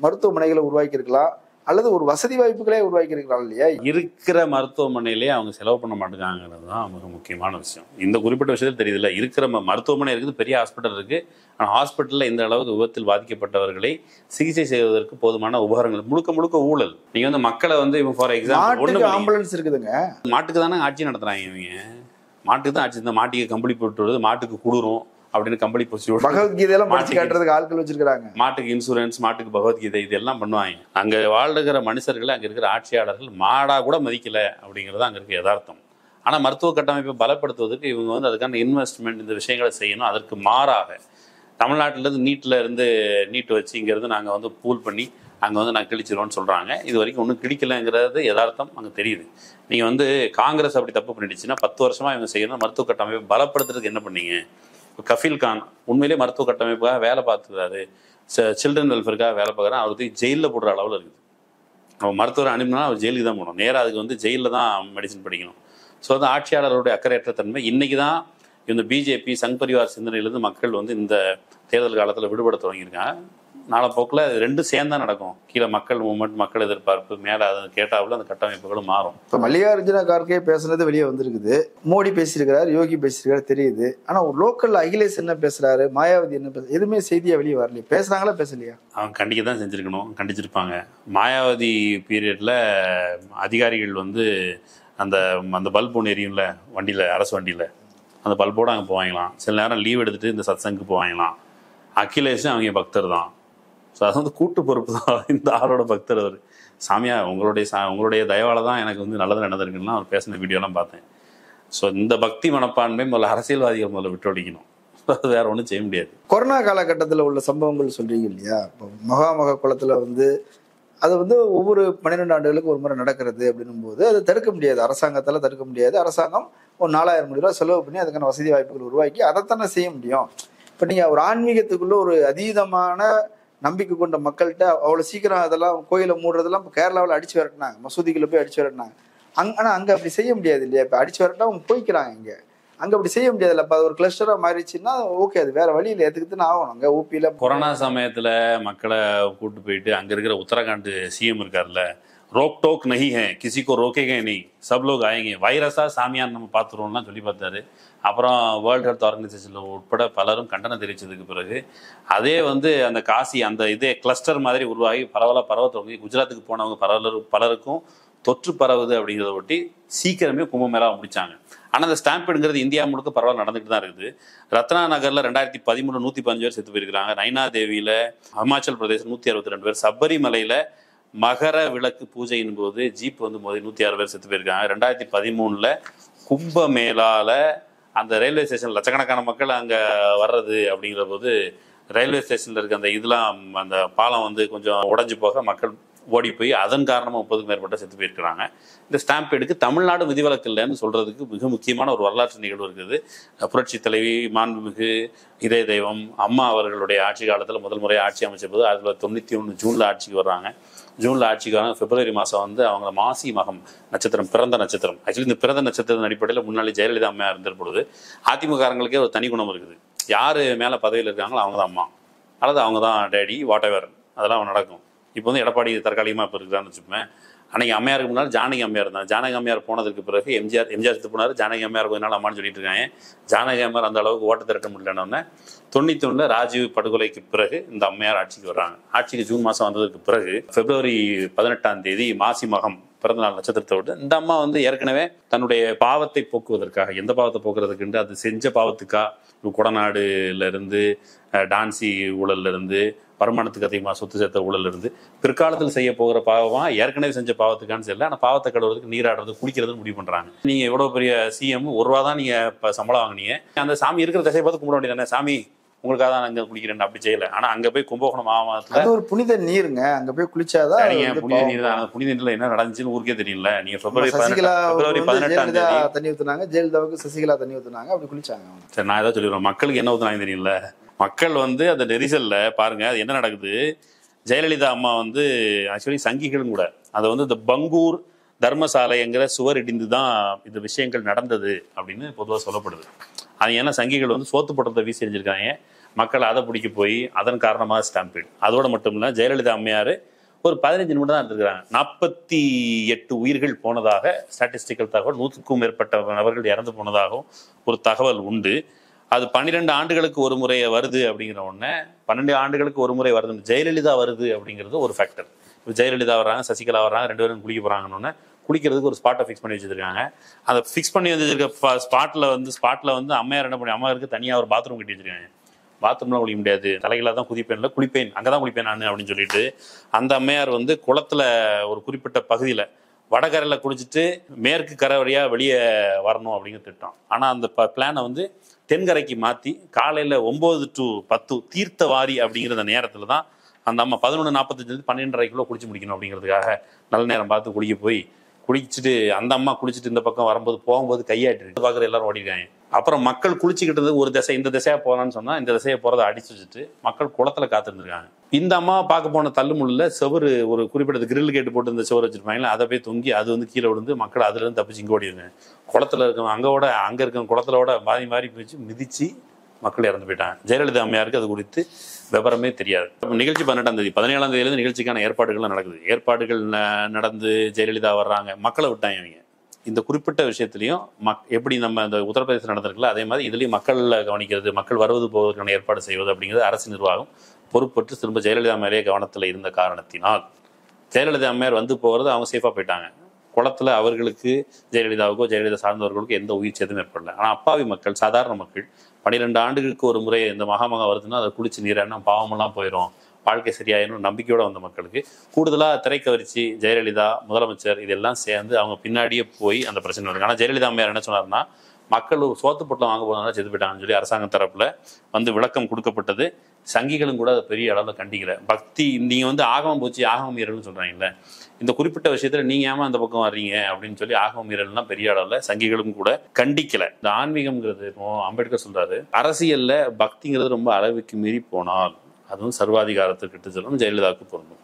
மருத்துவமனைகளை உருவாக்கியிருக்கலாம், அல்லது ஒரு வசதி வாய்ப்புகளே உருவாக்கியிருக்கலாம் இல்லையா? இருக்கிற மருத்துவமனையிலே அவங்க செலவு பண்ண மாட்டேங்கிறது தான் மிக முக்கியமான விஷயம். இந்த குறிப்பிட்ட விஷயத்தில் தெரியுதுல்ல, இருக்கிற மருத்துவமனை இருக்குது, பெரிய ஹாஸ்பிட்டல் இருக்குது. ஆனால் ஹாஸ்பிட்டலில் இந்த அளவுக்கு விபத்தில் பாதிக்கப்பட்டவர்களை சிகிச்சை செய்வதற்கு போதுமான உபகரணங்கள், முழுக்க ஊழல். நீங்க வந்து மக்களை வந்து ஃபார் எக்ஸாம்பிள் ஆம்புலன்ஸ் இருக்குதுங்க, மாட்டுக்கு தானே ஆட்சி நடத்துறாங்க இவங்க. மாட்டுக்கு தான் ஆட்சி. இந்த மாட்டுக்கு கம்பளி போட்டு வருது, மாட்டுக்கு குளிரும் அப்படின்னு கம்பளி போச்சு. பகவத்கீதையெல்லாம் மாட்டி காட்டுறதுக்கு ஆட்கள் வச்சிருக்காங்க. மாட்டுக்கு இன்சூரன்ஸ், மாட்டுக்கு பகவத்கீதை, இதெல்லாம் பண்ணுவாங்க. அங்க வாழ்கிற மனுஷர்களை, அங்க இருக்கிற ஆட்சியாளர்கள் மாடா கூட மதிக்கல அப்படிங்கிறது அங்க இருக்க யதார்த்தம். ஆனா மருத்துவ கட்டமைப்பை பலப்படுத்துவதற்கு இவங்க வந்து அதுக்கான இன்வெஸ்ட்மெண்ட், இந்த விஷயங்களை செய்யணும். அதற்கு மாறாக தமிழ்நாட்டிலேருந்து நீட் வச்சு இங்கேருந்து நாங்கள் வந்து பூல் பண்ணி அங்கே வந்து நான் கிழிச்சிருவோன்னு சொல்கிறாங்க. இது வரைக்கும் ஒன்றும் கிழிக்கலைங்கிறது யதார்த்தம் அங்கே தெரியுது. நீங்கள் வந்து காங்கிரஸ் அப்படி தப்பு பண்ணிடுச்சுன்னா 10 வருஷமாக இவங்க செய்யணும். மருத்துவ கட்டமைப்பை பலப்படுத்துறதுக்கு என்ன பண்ணீங்க? இப்போ கஃபீல் கான் உண்மையிலே மருத்துவ கட்டமைப்புக்காக வேலை பார்த்துக்கிறாரு, சில்ட்ரன் வெல்ஃபேருக்காக வேலை பார்க்குறாரு. அவருக்கு ஜெயிலில் போடுற அளவில் இருக்குது. நம்ம மருத்துவரை அனுப்பினா அவர் ஜெயிலுக்கு தான் போகணும், நேராக அதுக்கு வந்து ஜெயிலில் தான் மெடிசன் படிக்கணும். ஸோ வந்து ஆட்சியாளர்களுடைய அக்கறையற்ற தன்மை. இன்றைக்கி தான் இந்த பிஜேபி சங் பரிவார் சிந்தனையிலிருந்து மக்கள் வந்து இந்த தேர்தல் காலத்தில் விடுபட தொடங்கியிருக்காங்க. நாளப்போக்கில் ரெண்டும் சேர்ந்தா நடக்கும். கீழே மக்கள் மூவ்மெண்ட், மக்கள் எதிர்பார்ப்பு, மேலே அதை கேட்டாவில் அந்த கட்டமைப்புகளும் மாறும். இப்போ மல்லிகார்ஜுன கார்கே பேசுனது வெளியே வந்திருக்குது, மோடி பேசியிருக்கிறார், யோகி பேசியிருக்காரு தெரியுது. ஆனால் ஒரு லோக்கல் அகிலேஷ் என்ன பேசுறாரு, மாயாவதி என்ன பேச, எதுவுமே செய்தியா வெளியே வரலையே. பேசுறாங்களா பேசலையா? அவங்க கண்டிக்க தான் செஞ்சுருக்கணும், கண்டிச்சிருப்பாங்க. மாயாவதி பீரியடில் அதிகாரிகள் வந்து அந்த அந்த பல்ப் ஒன்று எரியும்ல வண்டியில், அரசு வண்டியில், அந்த பல்போடு அங்கே போவாங்களாம். சில நேரம் லீவ் எடுத்துகிட்டு இந்த சத்சங்கு போவாங்களாம். அகிலேஷும் அவங்க பக்தர் தான். ஸோ அது வந்து கூட்டு பொறுப்பு தான். இந்த ஆளோட பக்தர் அவர். சாமியா உங்களுடைய தயவால தான் எனக்கு வந்து நல்லது நடந்திருக்குன்னா அவர் பேசின வீடியோலாம் பார்த்தேன். ஸோ இந்த பக்தி மனப்பான்மை முதல்ல அரசியல்வாதிகள் முதல்ல விட்டு ஒழிக்கணும். அது வேற ஒன்றும் செய்ய முடியாது. கொரோனா காலகட்டத்தில் உள்ள சம்பவங்கள் சொல்றீங்க இல்லையா? இப்போ மகாமக குளத்தில் வந்து அது வந்து ஒவ்வொரு 12 ஆண்டுகளுக்கு ஒரு முறை நடக்கிறது அப்படின்னும் போது அதை தடுக்க முடியாது, அரசாங்கத்தால் தடுக்க முடியாது. அரசாங்கம் ஒரு 4000 கோடி ரூபா செலவு பண்ணி அதுக்கான வசதி வாய்ப்புகள் உருவாக்கி அதைத்தானே செய்ய முடியும். இப்போ நீங்கள் ஒரு ஆன்மீகத்துக்குள்ள ஒரு அதீதமான நம்பிக்கை கொண்ட மக்கள்கிட்ட அவ்வளோ சீக்கிரம் அதெல்லாம் கோயிலை மூடுறதெல்லாம் இப்போ கேரளாவில் அடிச்சு விரட்டினாங்க, மசூதிகளை போய் அடிச்சு விரட்டினாங்க. ஆனால் அங்கே அப்படி செய்ய முடியாது இல்லையா? இப்போ அடிச்சு விரட்டா அவங்க போய்க்கிறாங்க. இங்கே அங்கே அப்படி செய்ய முடியாதுல்ல. இப்போ அது ஒரு கிளஸ்டராக மாறிடுச்சுன்னா ஓகே, அது வேற வழியில் ஏற்றுக்கிட்டுன்னு ஆகணும். அங்கே ஊபியில் கொரோனா சமயத்தில் மக்களை கூப்பிட்டு போயிட்டு அங்கே இருக்கிற உத்தரகாண்ட் சிஎம் இருக்கார்ல, ரோக் டோக் நஹி ஹே, கிசிக்கோ ரோக்கேகே நெய், சப் லோக் ஆயங்க, வைரஸா சாமியான்னு நம்ம பார்த்துருவோம்லாம் சொல்லி பார்த்தாரு. அப்புறம் வேர்ல்டு ஹெல்த் ஆர்கனைசேஷனில் உட்பட பலரும் கண்டனம் தெரிவித்ததுக்கு பிறகு அதே வந்து அந்த காசி அந்த இதே கிளஸ்டர் மாதிரி உருவாகி பரவ தொடங்கி குஜராத்துக்கு போனவங்க பலருக்கும் தொற்று பரவுது அப்படிங்கிறத ஒட்டி சீக்கிரமே கும்பமேளா முடிச்சாங்க. ஆனால் அந்த ஸ்டாம்பேடுங்கிறது இந்தியா முழுக்க பரவாயில்ல நடந்துகிட்டு தான் இருக்குது. ரத்னா நகரில் 2013 115 பேர் செத்து போயிருக்கிறாங்க. நைனா தேவியில், அருணாச்சல் பிரதேசம் 162 பேர், சபரிமலையில் மகர விளக்கு பூஜையின் போது ஜீப் வந்து மோதி 106 பேர் செத்து போயிருக்காங்க. 2013 கும்பமேளால அந்த ரயில்வே ஸ்டேஷன் லட்சக்கணக்கான மக்கள் அங்கே வர்றது அப்படிங்கிற போது ரயில்வே ஸ்டேஷனில் இருக்க அந்த இதெல்லாம் அந்த பாலம் வந்து கொஞ்சம் உடஞ்சி போக மக்கள் ஓடி போய் அதன் காரணமாக 30க்கும் மேற்பட்ட செத்து போயிருக்கிறாங்க. இந்த ஸ்டாம்பேடுக்கு தமிழ்நாடு விதிவிலக்கு இல்லைன்னு சொல்றதுக்கு மிக முக்கியமான ஒரு வரலாற்று நிகழ்வு இருக்குது. புரட்சி தலைவி மாண்புமிகு இதய தெய்வம் அம்மா அவர்களுடைய ஆட்சி காலத்தில் முதல் முறையாக ஆட்சி அமைச்ச போது 1991 ஜூனில் ஆட்சிக்கு வர்றாங்க. ஜூனில் ஆட்சிக்கு வராங்க. பிப்ரவரி மாதம் வந்து அவங்க மாசி மகம் நட்சத்திரம், பிறந்த நட்சத்திரம். ஆக்சுவலி இந்த பிறந்த நட்சத்திரத்தின் அடிப்படையில் முன்னாடி ஜெயலலிதா அம்மையா இருந்த பொழுது அதிமுகங்களுக்கே ஒரு தனி குணம் இருக்குது. யார் மேலே பதவியில் இருக்காங்களோ அவங்க தான் அம்மா அல்லது அவங்க தான் டேடி, வாட் எவர், அதெல்லாம் நடக்கும். இப்போ வந்து எடப்பாடி தற்காலிகமாக இப்போ இருக்கிறான்னு வச்சுப்பேன். அன்னைக்கு அம்மையாருக்கு முன்னால் ஜானகி அம்மையார் இருந்தாங்க. ஜானகி அம்மையார் போனதுக்கு பிறகு எம்ஜிஆர் செத்து போனார். ஜானகி அம்மையார் கொஞ்ச நாள் அம்மான்னு சொல்லிட்டு இருக்காங்க. ஜானகி அம்மையார் அந்த அளவுக்கு ஓட்ட திரட்ட முடியலன்னு 91 ராஜீவ் படுகொலைக்கு பிறகு இந்த அம்மையார் ஆட்சிக்கு வர்றாங்க. ஆட்சிக்கு ஜூன் மாதம் வந்ததுக்கு பிறகு பிப்ரவரி 18 மாசி மகம் பிறந்தநாள் நட்சத்திரத்தை விட்டு இந்த அம்மா வந்து ஏற்கனவே தன்னுடைய பாவத்தை போக்குவதற்காக, எந்த பாவத்தை போக்குறதுக்குன்ட்டு அது செஞ்ச பாவத்துக்கா, கொடநாடுல இருந்து டான்சி ஊழல்ல இருந்து வருமானத்துக்கு அதிகமாக சொத்து சேர்த்த ஊழல் இருந்து பிற்காலத்தில் செய்ய போகிற பாவமா ஏற்கனவே செஞ்ச பாவத்துக்கான்னு தெரியல. ஆனால் பாவத்தை கழுவுறதுக்கு நீராடுறது குளிக்கிறதுன்னு முடிவு பண்றாங்க. நீங்க எவ்வளவு பெரிய சிஎம், ₹1 தான் நீங்க சம்பளம் வாங்கினீங்க, அந்த சாமி இருக்கிற திசையை பார்த்து கும்பிட வேண்டியதானே, சாமி உங்களுக்காக தான் அங்க குளிக்கிறேன் அப்படி செய்யல. ஆனா அங்க போய் கும்பகோணம் மாவட்டத்துல ஒரு புனித நீருங்க, அங்க போய் குளிச்சாதான் புனித நீர் தான். புனித நீர்ல என்ன நடந்துச்சுன்னு ஊருக்கே தெரியல. நீங்க பிப்ரவரி 18 தண்ணி ஊத்துனாங்க, ஜெயலலிதாவுக்கு சசிகலா தண்ணி ஊத்துனாங்க, அப்படி குளிச்சாங்க. சரி, நான் ஏதாவது சொல்லிடுறேன். மக்களுக்கு என்ன ஊத்துனாங்க தெரியல. மக்கள் வந்து அந்த நெரிசல்ல பாருங்க அது என்ன நடக்குது. ஜெயலலிதா அம்மா வந்து ஆக்சுவலி சங்கிகளும் கூட அதை வந்து இந்த பங்கூர் தர்மசாலைங்கிற சுவர் இடிந்து தான் இந்த விஷயங்கள் நடந்தது அப்படின்னு பொதுவாக சொல்லப்படுது. அது ஏன்னா சங்கிகள் வந்து சோத்து போட்டத்தை வீசி எறிஞ்சிருக்காங்க. மக்கள் அதை பிடிக்க போய் அதன் காரணமாக ஸ்டாம்பேட். அதோட மட்டும் இல்லை, ஜெயலலிதா அம்மையார் ஒரு 15 நிமிடம் தான் இருந்திருக்கிறாங்க. 48 உயிர்கள் போனதாக ஸ்டாட்டிஸ்டிக்கல் தகவல், 100க்கும் மேற்பட்ட நபர்கள் இறந்து போனதாகவும் ஒரு தகவல் உண்டு. அது 12 ஆண்டுகளுக்கு ஒரு முறை வருது அப்படிங்கிற உடனே 12 ஆண்டுகளுக்கு ஒரு முறை வருது, ஜெயலலிதா வருது அப்படிங்கிறது ஒரு ஃபேக்டர். இப்போ ஜெயலலிதா வர்றாங்க, சசிகலா வர்றாங்க, 2 பேரும் குளிக்க போகிறாங்கன்னு குளிக்கிறதுக்கு ஒரு ஸ்பாட்டை ஃபிக்ஸ் பண்ணி வச்சுருக்காங்க. அதை ஃபிக்ஸ் பண்ணி வச்சுருக்க ஸ்பாட்டில் வந்து அம்மையார் என்ன பண்ணி, அம்மாருக்கு தனியாக ஒரு பாத்ரூம் கட்டி வச்சுருக்காங்க. பாத்ரூம்லாம் குளிக்க முடியாது, தலைகளாக தான் குதிப்பேன்ல, குளிப்பேன் அங்கே தான் குளிப்பேன் நான் அப்படின்னு சொல்லிட்டு அந்த அம்மையார் வந்து குளத்தில் ஒரு குறிப்பிட்ட பகுதியில் வடகரையில் குளிச்சுட்டு மேற்கு கரை வழியாக வெளியே வரணும் அப்படிங்கிற திட்டம். ஆனால் அந்த பிளானை வந்து தென்கரைக்கு மாற்றி காலையில் 9 to 10 தீர்த்தவாரி அப்படிங்கிற அந்த நேரத்தில் தான் அந்த அம்மா 11:45 12:30 குளிச்சு முடிக்கணும் அப்படிங்கிறதுக்காக நல்ல நேரம் பார்த்து குளிச்சுட்டு அந்த அம்மா குளிச்சுட்டு இந்த பக்கம் வரும்போது போகும்போது கையாட்டு பார்க்குற எல்லாரும் ஓடிருக்காங்க. அப்புறம் மக்கள் குளிச்சுக்கிட்டது ஒரு திசை, இந்த திசையா போறான்னு சொன்னா இந்த திசையை போறதை அடிச்சு வச்சுட்டு மக்கள் குளத்துல காத்திருந்திருக்காங்க. இந்த அம்மா பார்க்க போன தள்ளுமுள்ள செவரு ஒரு குறிப்பிட்ட கிரில் கேட்டு போட்டு இந்த செவரு வச்சிருப்பாங்களா, அதை போய் தொங்கி அது வந்து கீழே விழுந்து மக்கள் அதுல இருந்து தப்பிச்சு இங்க ஓடிருக்காங்க. குளத்துல இருக்கவங்க அங்க இருக்க குளத்துல மாறி போச்சு மிதிச்சு மக்கள் இறந்து போயிட்டாங்க. ஜெயலலிதா அம்மையாருக்கு அது குறித்து விவரமே தெரியாது. நிகழ்ச்சி 12ஆம் தேதி 17ஆம் தேதியிலேருந்து நிகழ்ச்சிக்கான ஏற்பாடுகள்லாம் நடக்குது. ஏற்பாடுகள் நடந்து ஜெயலலிதா வர்றாங்க, மக்களை விட்டாங்க அவங்க. இந்த குறிப்பிட்ட விஷயத்துலையும் எப்படி நம்ம இந்த உத்தரப்பிரதேசம் நடந்திருக்குல்ல, அதே மாதிரி இதுலேயும் மக்களை கவனிக்கிறது, மக்கள் வருவது போவதற்கான ஏற்பாடு செய்வது அப்படிங்கிறது அரசு நிர்வாகம் பொறுப்பற்று திரும்ப ஜெயலலிதா அம்மையாரே கவனத்தில் இருந்த காரணத்தினால் ஜெயலலிதா அம்மையார் வந்து போகிறது அவங்க சேஃபாக போயிட்டாங்க. குளத்தில் அவர்களுக்கு ஜெயலலிதாவுக்கோ ஜெயலலிதா சார்ந்தவர்களுக்கோ எந்த உயிர் சேதமும் ஏற்படல. ஆனால் அப்பாவி மக்கள், சாதாரண மக்கள் 12 ஆண்டுகளுக்கு ஒரு முறை இந்த மகாமகம் வருதுன்னா அதை குடிச்சு நீராடினா பாவமெல்லாம் போயிடும், வாழ்க்கை சரியாயிடும் நம்பிக்கையோடு வந்த மக்களுக்கு கூடுதலாக திரைக்கவரிச்சி ஜெயலலிதா முதலமைச்சர் இதெல்லாம் சேர்ந்து அவங்க பின்னாடியே போய் அந்த பிரச்சனை வருது. ஆனால் ஜெயலலிதா அம்மையார் என்ன சொன்னார்னா, மக்கள் சோத்து பொட்டலம் வாங்க போனாலும் செத்து போயிட்டாங்கன்னு சொல்லி அரசாங்கம் தரப்புல வந்து விளக்கம் கொடுக்கப்பட்டது. சங்கிகளும் கூட அதை பெரிய அளவில் கண்டிக்கல. பக்தி நீங்கள் வந்து ஆகமம் போச்சு ஆகம மீறல்னு சொல்கிறாங்கல்ல, இந்த குறிப்பிட்ட விஷயத்தில் நீங்கள் ஏமா அந்த பக்கம் வர்றீங்க அப்படின்னு சொல்லி ஆகம மீறல்லாம் பெரிய அளவில் சங்கிகளும் கூட கண்டிக்கல. இந்த ஆன்மீகம்ங்கிறது இப்போ அம்பேத்கர் சொல்றாரு, அரசியல்ல பக்திங்கிறது ரொம்ப அளவுக்கு மீறி போனால் அதுவும் சர்வாதிகாரத்துக்கிட்ட சொல்லும் ஜெயலலிதாவுக்கு பொருந்தும்.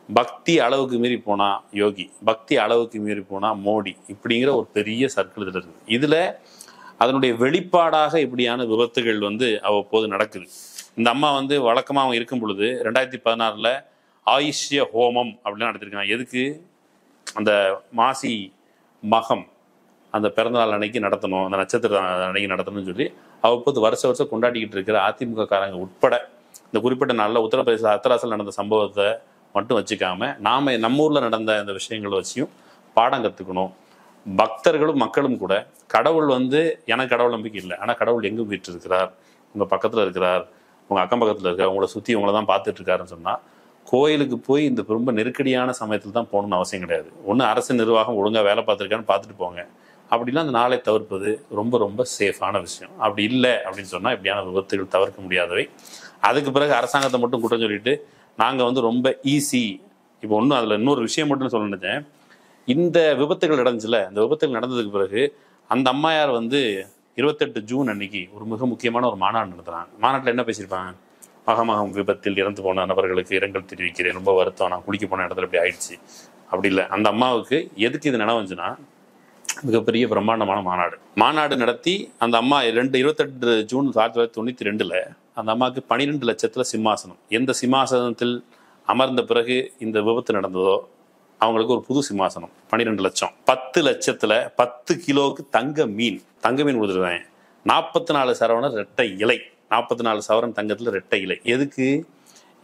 பக்தி அளவுக்கு மீறி போனா யோகி, பக்தி அளவுக்கு மீறி போனா மோடி, இப்படிங்கிற ஒரு பெரிய சர்க்கிள் இதில் இருக்குது. இதுல அதனுடைய வெளிப்பாடாக இப்படியான விபத்துகள் வந்து அவ்வப்போது நடக்குது. இந்த அம்மா வந்து வழக்கமாக அவங்க இருக்கும் பொழுது 2016 ஆயுஷ்ய ஹோமம் அப்படின்னு நடத்திருக்காங்க. எதுக்கு? அந்த மாசி மகம் அந்த பிறந்தநாள் அன்னைக்கு நடத்தணும், அந்த நட்சத்திர அன்னைக்கு நடத்தணும்னு சொல்லி அவ்வப்போது வருஷம் கொண்டாடிக்கிட்டு இருக்கிற அதிமுக காரங்க உட்பட இந்த குறிப்பிட்ட நாளில் உத்தரப்பிரதேச அத்தராசில் நடந்த சம்பவத்தை மட்டும் வச்சுக்காம நாம நம்ம ஊரில் நடந்த இந்த விஷயங்களை வச்சியும் பாடம் கற்றுக்கணும். பக்தர்களும் மக்களும் கூட கடவுள் வந்து எனக்கு கடவுள் நம்பிக்கை இல்லை, ஆனால் கடவுள் எங்கே வீட்டு இருக்கிறார், உங்கள் பக்கத்தில் இருக்கிறார், உங்கள் அக்கம் பக்கத்தில் இருக்கிறார், உங்களை சுற்றி உங்களை தான் பார்த்துட்டு இருக்காருன்னு சொன்னால் கோயிலுக்கு போய் இந்த ரொம்ப நெருக்கடியான சமயத்தில் தான் போகணும்னு அவசியம் கிடையாது. ஒன்று அரசு நிர்வாகம் ஒழுங்காக வேலை பார்த்துருக்கான்னு பார்த்துட்டு போங்க, அப்படிலாம் அந்த நாளை தவிர்ப்பது ரொம்ப ரொம்ப சேஃபான விஷயம். அப்படி இல்லை அப்படின்னு சொன்னால் இப்படியான விபத்துகள் தவிர்க்க முடியாதவை. அதுக்கு பிறகு அரசாங்கத்தை மட்டும் குற்றம் சொல்லிட்டு நாங்கள் வந்து ரொம்ப ஈஸி. இப்போ ஒன்றும் அதில் இன்னொரு விஷயம் மட்டும் சொல்ல நினைச்சேன். இந்த விபத்துகள் நடந்துச்சுல, இந்த விபத்துகள் நடந்ததுக்கு பிறகு அந்த அம்மையார் வந்து 28 ஜூன் அன்னைக்கு ஒரு மிக முக்கியமான ஒரு மாநாடு நடத்துகிறாங்க. மாநாட்டில் என்ன பேசியிருப்பாங்க? மகாமகம் விபத்தில் இறந்து போன நபர்களுக்கு இரங்கல் தெரிவிக்கிறேன், ரொம்ப வருத்தம், நான் குளிக்க போன இடத்துல இப்படி ஆயிடுச்சு. அப்படி இல்லை, அந்த அம்மாவுக்கு எதுக்கு இது நினைவுச்சுன்னா மிகப்பெரிய பிரம்மாண்டமான மாநாடு நடத்தி அந்த அம்மா 28 ஜூன் 1992 அந்த அம்மாவுக்கு 12 லட்சத்தில் சிம்மாசனம். எந்த சிம்மாசனத்தில் அமர்ந்த பிறகு இந்த விபத்து நடந்ததோ அவங்களுக்கு ஒரு புது சிம்மாசனம் 12 லட்சம். 10 லட்சத்துல 10 கிலோவுக்கு தங்க மீன் கொடுத்துருக்காங்க. 44 சரவணர் ரெட்டை இலை, 44 சவரன் தங்கத்துல ரெட்டை இலை. எதுக்கு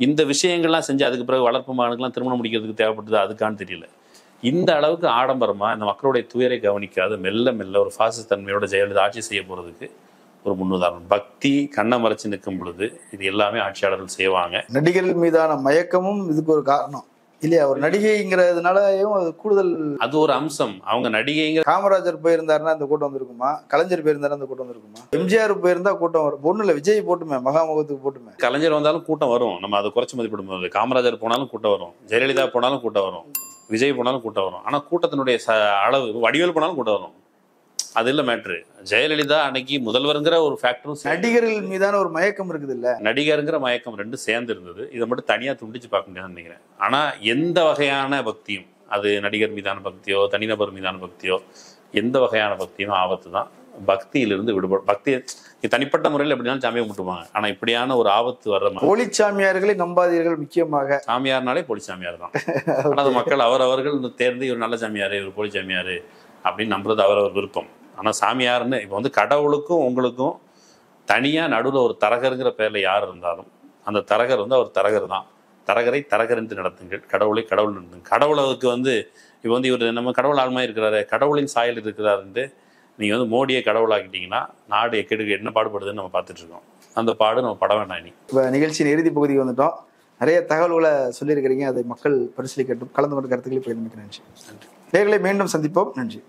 இந்த விஷயங்கள்லாம் செஞ்சு அதுக்கு பிறகு வளர்ப்பு மகனுக்கெல்லாம் திருமணம் முடிக்கிறதுக்கு தேவைப்பட்டது அதுக்கான்னு தெரியல. இந்த அளவுக்கு ஆடம்பரமா இந்த மக்களுடைய துயரை கவனிக்காத மெல்ல மெல்ல ஒரு பாசிச தன்மையோட ஜெயலலிதா ஆட்சி செய்ய போறதுக்கு ஒரு முன்னுதாரணம். பக்தி கண்ணை மறைச்சு நிற்கும் பொழுது இது எல்லாமே ஆட்சியாளர்கள் செய்வாங்க. நடிகர்கள் மீதான மயக்கமும் இதுக்கு ஒரு காரணம் இல்லையா? ஒரு நடிகைங்கிறதுனாலயும் அது கூடுதல், அது ஒரு அம்சம். அவங்க நடிகைங்க. காமராஜர் போயிருந்தாருன்னா அந்த கூட்டம் வந்திருக்குமா? கலைஞர் போயிருந்தாரு அந்த கூட்டம் வந்திருக்குமா? எம்ஜிஆர் போயிருந்தா கூட்டம் வரும். ஒண்ணு இல்ல, விஜய் போட்டுமே, மகாமுகத்துக்கு போட்டுமே. கலைஞர் வந்தாலும் கூட்டம் வரும், நம்ம அதை குறைச்சு மதிப்பிடும் போது. காமராஜர் போனாலும் கூட்டம் வரும், ஜெயலலிதா போனாலும் கூட்டம் வரும், விஜய் போனாலும் கூட்டம் வரும். ஆனா கூட்டத்தினுடைய அளவு, வடிவேல் போனாலும் கூட்டம் வரும். அது இல்ல மேட்ரு. ஜெயலலிதா அன்னைக்கு முதல்வருங்கிற ஒரு ஃபேக்டரும், நடிகர்கள் மீதான ஒரு மயக்கம் இருக்குது இல்ல, நடிகருங்கிற மயக்கம் ரெண்டும் சேர்ந்து இருந்தது. இதை மட்டும் தனியா துண்டிச்சு பார்க்க முடியாதுன்னு நினைக்கிறேன். ஆனா எந்த வகையான பக்தியும், அது நடிகர் மீதான பக்தியோ தனிநபர் மீதான பக்தியோ, எந்த வகையான பக்தியும் ஆபத்து தான். பக்தியிலிருந்து விடுபடும். பக்தி தனிப்பட்ட முறையில் எப்படினாலும் சாமியை கும்பிட்டுவாங்க. ஆனா இப்படியான ஒரு ஆபத்து வர்ற மாதிரி போலி சாமியார்களை நம்பாதீர்கள். முக்கியமாக சாமியார்னாலே போலி சாமியார் தான். ஆனா அது மக்கள் அவர்கள் தேர்ந்து இவர் நல்ல சாமியாரு, இவர் போலி சாமியாரு அப்படின்னு நம்புறது அவரவர் விருப்பம். ஆனா சாமியார்னு இப்போ வந்து கடவுளுக்கும் உங்களுக்கும் தனியா நடுவில் ஒரு தரகருங்கிற பேர்ல யார் இருந்தாலும் அந்த தரகர் வந்து அவர் தரகர் தான். தரகரை தரகர் என்று நடத்துங்கள், கடவுளை கடவுள் நடத்துங்க. கடவுளுக்கு வந்து இப்போ வந்து இவர் நம்ம கடவுள் ஆழ்மா இருக்கிறாரு, கடவுளின் சாயல் இருக்கிறாருன்ட்டு நீங்கள் வந்து மோடியை கடவுளாக்கிட்டீங்கன்னா நாடு எக்கெடுக்கு என்ன பாடுபடுதுன்னு நம்ம பார்த்துட்டு இருக்கோம். அந்த பாடு நம்ம பட வேண்டாம். இனி இப்போ நிகழ்ச்சியின் இறுதி பகுதிக்கு வந்துட்டோம். நிறைய தகவல்களை சொல்லியிருக்கிறீங்க, அதை மக்கள் பரிசீலிக்கட்டும். கலந்து கொண்ட கருத்துக்களை பகிர்ந்து நன்றி. நேர்களை மீண்டும் சந்திப்போம். நன்றி.